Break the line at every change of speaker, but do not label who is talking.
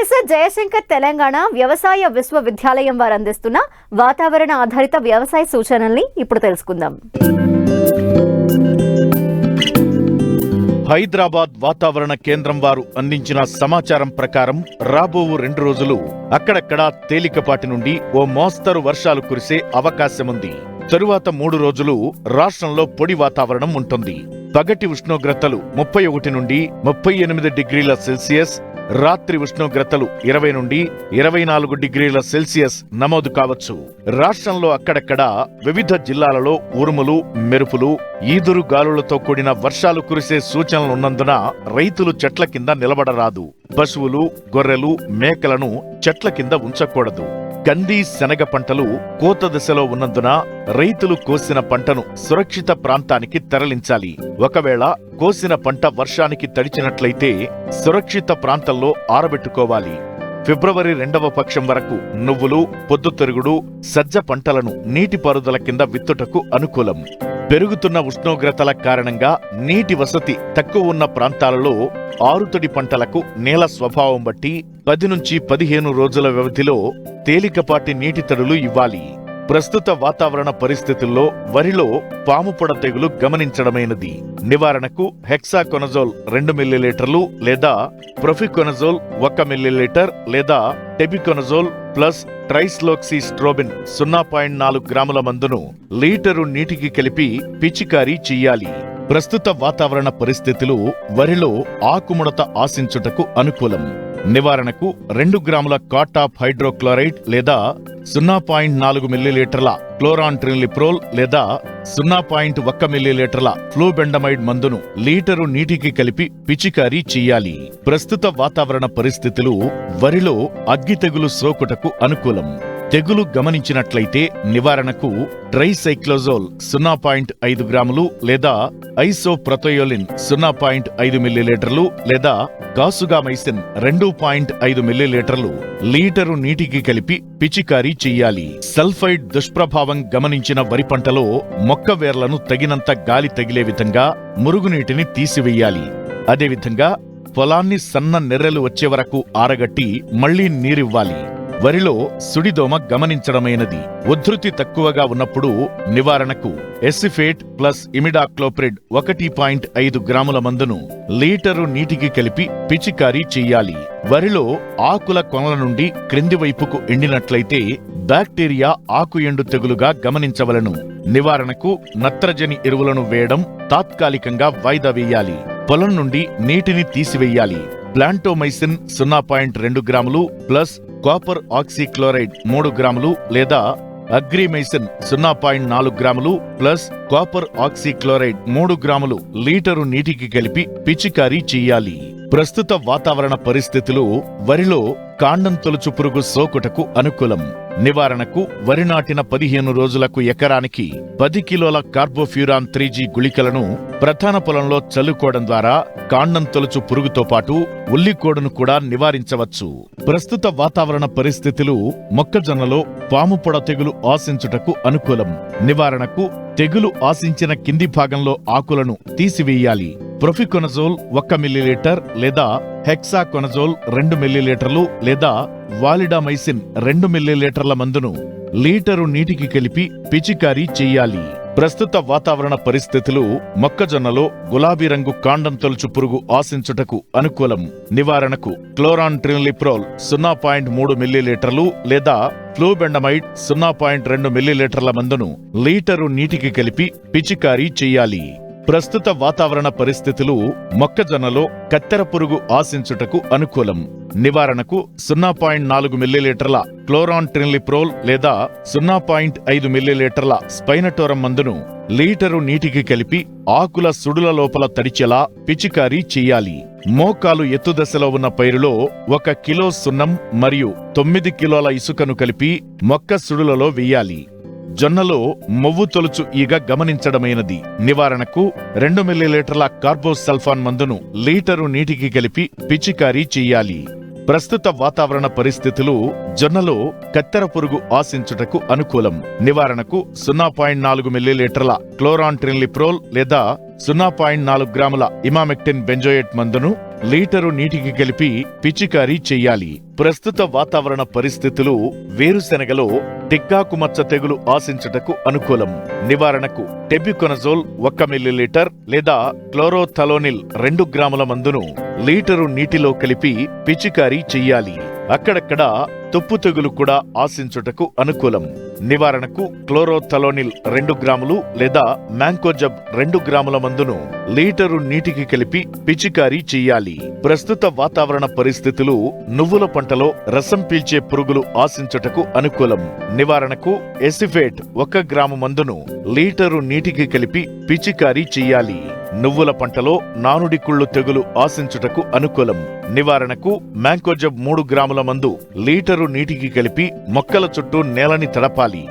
Professor Jayashankar Telangana వ్యవసాయ విశ్వవిద్యాలయం వారు అందిస్తున్న వాతావరణ ఆధారిత వ్యవసాయ సూచనల్ని ఇప్పుడు తెలుసుకుందాం.
హైదరాబాద్ వాతావరణ కేంద్రం వారు అందించిన సమాచారం ప్రకారం రాబో 2 రోజులు అక్కడక్కడా తేలికపాటి నుండి ఓ మోస్తరు వర్షాలు కురిసే అవకాశముంది. తరువాత 3 రోజులు రాష్ట్రంలో పొడి వాతావరణం ఉంటుంది. పగటి ఉష్ణోగ్రతలు 31 నుండి 38 డిగ్రీల సెల్సియస్, రాత్రి ఉష్ణోగ్రతలు 20 నుండి 24 డిగ్రీల సెల్సియస్ నమోదు కావచ్చు. రాష్ట్రంలో అక్కడక్కడా వివిధ జిల్లాలలో ఉరుములు, మెరుపులు, ఈదురు గాలులతో కూడిన వర్షాలు కురిసే సూచనలున్నందున రైతులు చెట్ల కింద నిలబడరాదు. పశువులు, గొర్రెలు, మేకలను చెట్ల కింద ఉంచకూడదు. కంది, శనగ పంటలు కోత దశలో ఉన్నందున రైతులు కోసిన పంటను సురక్షిత ప్రాంతానికి తరలించాలి. ఒకవేళ కోసిన పంట వర్షానికి తడిచినట్లయితే సురక్షిత ప్రాంతంలో ఆరబెట్టుకోవాలి. ఫిబ్రవరి 2వ పక్షం వరకు నువ్వులు, పొద్దుతిరుగుడు, సజ్జ పంటలను నీటిపారుదల కింద విత్తుటకు అనుకూలం. పెరుగుతున్న ఉష్ణోగ్రతల కారణంగా నీటి వసతి తక్కువ ఉన్న ప్రాంతాలలో ఆరుతడి పంటలకు నేల స్వభావం బట్టి 10 నుంచి 15 రోజుల వ్యవధిలో తేలికపాటి నీటి తడులు ఇవ్వాలి. ప్రస్తుత వాతావరణ పరిస్థితుల్లో వరిలో పాముపొడ తెగులు గమనించడమైనది. నివారణకు హెక్సాకొనజోల్ 2 మిల్లీలీటర్లు లేదా ప్రొఫికొనజోల్ 1 మిల్లీలీటర్ లేదా టెబికొనజోల్ ప్లస్ ట్రైస్లోక్సిస్ట్రోబిన్ 0.4 గ్రాముల మందును లీటరు నీటికి కలిపి పిచికారీ చెయ్యాలి. ప్రస్తుత వాతావరణ పరిస్థితులు వరిలో ఆకుముడత ఆశించుటకు అనుకూలం. నివారణకు 2 గ్రాముల కాటాప్ హైడ్రోక్లోరైడ్ లేదా 0.4 మిల్లీలీటర్ల క్లోరాంట్రిన్లిప్రోల్ లేదా 0.1 మిల్లీలీటర్ల ఫ్లూబెండమైడ్ మందును లీటరు నీటికి కలిపి పిచికారీ చెయ్యాలి. ప్రస్తుత వాతావరణ పరిస్థితులు వరిలో అగ్గి తెగులు సోకుటకు అనుకూలం. తెగులు గమనించినట్లయితే నివారణకు ట్రైసైక్లోజోల్ 0.5 గ్రాములు లేదా ఐసోప్రొతయోలిన్ 0.5 మిల్లీలీటర్లు లేదా కాసుగామైసిన్ 2.5 మిల్లీలీటర్లు లీటరు నీటికి కలిపి పిచికారీ చెయ్యాలి. సల్ఫైడ్ దుష్ప్రభావం గమనించిన వరి పంటలో మొక్క వేర్లను తగినంత గాలి తగిలే విధంగా మురుగునీటిని తీసివెయ్యాలి. అదేవిధంగా పొలాన్ని సన్న నెర్రెలు వచ్చే వరకు ఆరగట్టి మళ్లీ నీరివ్వాలి. వరిలో సుడిదోమ గమనించడమైనది. ఉధృతి తక్కువగా ఉన్నప్పుడు నివారణకు ఎసిఫేట్ ప్లస్ ఇమిడాక్లోప్రిడ్ 1.5 గ్రాముల మందును లీటరు నీటికి కలిపి పిచికారీ చెయ్యాలి. వరిలో ఆకుల కొనల నుండి క్రింది వైపుకు ఎండినట్లయితే బ్యాక్టీరియా ఆకు ఎండు తెగులుగా గమనించవలను. నివారణకు నత్రజని ఎరువులను వేయడం తాత్కాలికంగా వాయిదా వేయాలి. పొలం నుండి నీటిని తీసివేయాలి. ప్లాంటోమైసిన్ 0.2 గ్రాములు ప్లస్ కాపర్ ఆక్సీక్లోరైడ్ 3 గ్రాములు లేదా అగ్రిమైసిన్ 0.4 గ్రాములు ప్లస్ కాపర్ ఆక్సీక్లోరైడ్ 3 గ్రాములు లీటరు నీటికి కలిపి పిచికారీ చెయ్యాలి. ప్రస్తుత వాతావరణ పరిస్థితులు వరిలో కాండం తొలుచు పురుగు సోకుటకు అనుకూలం. నివారణకు వరి నాటిన 15 రోజులకు ఎకరానికి 10 కిలోల కార్బోఫ్యూరాన్ 3G గుళికలను ప్రధాన పొలంలో చల్లుకోవడం ద్వారా కాండం తొలుచు పురుగుతో పాటు ఉల్లికోడును కూడా నివారించవచ్చు. ప్రస్తుత వాతావరణ పరిస్థితులు మొక్కజొన్నలో పాముపొడ తెగులు ఆశించుటకు అనుకూలం. నివారణకు తెగులు ఆశించిన కింది భాగంలో ఆకులను తీసివేయాలి. ప్రొఫికొనజోల్ 1 మిల్లీలీటర్ లేదా హెక్సాకొనజోల్ 2 మిల్లీలీటర్లు లేదా వాలిడామైసిన్ 2 మిల్లీలీటర్ల మందును లీటరు నీటికి కలిపి పిచికారీ చెయ్యాలి. ప్రస్తుత వాతావరణ పరిస్థితులు మొక్కజొన్నలో గులాబీ రంగు కాండం తొలుచు పురుగు ఆశించుటకు అనుకూలం. నివారణకు క్లోరాంట్రిన్లిప్రోల్ 0.3 మిల్లీలీటర్లు లేదా ఫ్లూబెండమైడ్ 0.2 మిల్లీలీటర్ల మందును లీటరు నీటికి కలిపి పిచికారీ చెయ్యాలి. ప్రస్తుత వాతావరణ పరిస్థితులు మొక్కజొన్నలో కత్తెర పురుగు ఆశించుటకు అనుకూలం. నివారణకు 0.4 మిల్లీలీటర్ల క్లోరాంట్రిన్లిప్రోల్ లేదా 0.5 మిల్లీలీటర్ల స్పైనటోరం మందును లీటరు నీటికి కలిపి ఆకుల సుడుల లోపల తడిచేలా పిచికారీ చెయ్యాలి. మోకాలు ఎత్తుదశలో ఉన్న పైరులో 1 కిలో సున్నం మరియు 9 కిలోల ఇసుకను కలిపి మొక్క సుడులలో వెయ్యాలి. జొన్నలో మొవ్వు తొలుచు ఈగ గమనించడమైనది. నివారణకు 2 మిల్లీలీటర్ల కార్బోసల్ఫాన్ మందును లీటరు నీటికి కలిపి పిచికారీ చెయ్యాలి. ప్రస్తుత వాతావరణ పరిస్థితులు జొన్నలో కత్తెర పురుగు ఆశించుటకు అనుకూలం. నివారణకు 0.4 మిల్లీలీటర్ల క్లోరాంట్రిన్లిప్రోల్ లేదా 0.4 గ్రాముల ఇమామెక్టిన్ బెంజోయేట్ మందును లీటరు నీటికి కలిపి పిచికారీ చెయ్యాలి. ప్రస్తుత వాతావరణ పరిస్థితులు వేరుశెనగలో టిక్కాకుమచ్చ తెగులు ఆశించుటకు అనుకూలం. నివారణకు టెబ్యుకొనజోల్ 1 మిల్లీలీటర్ లేదా క్లోరోథలోనిల్ 2 గ్రాముల మందును లీటరు నీటిలో కలిపి పిచికారీ చెయ్యాలి. అక్కడక్కడ తుప్పు తెగులు కూడా ఆశించుటకు అనుకూలం. నివారణకు క్లోరోథలోనిల్ 2 గ్రాములు లేదా మ్యాంకోజబ్ 2 గ్రాముల మందును లీటరు నీటికి కలిపి పిచికారీ చెయ్యాలి. ప్రస్తుత వాతావరణ పరిస్థితులు నువ్వుల పంటలో రసం పీల్చే పురుగులు ఆశించుటకు అనుకూలం. నివారణకు ఎసిఫేట్ 1 గ్రాము మందును లీటరు నీటికి కలిపి పిచికారీ చెయ్యాలి. నువ్వుల పంటలో నానుడి కుళ్ళు తెగులు ఆశించుటకు అనుకూలం. నివారణకు మ్యాంకోజబ్ 3 గ్రాముల మందు లీటరు నీటికి కలిపి మొక్కల చుట్టూ నేలని తడపాలి.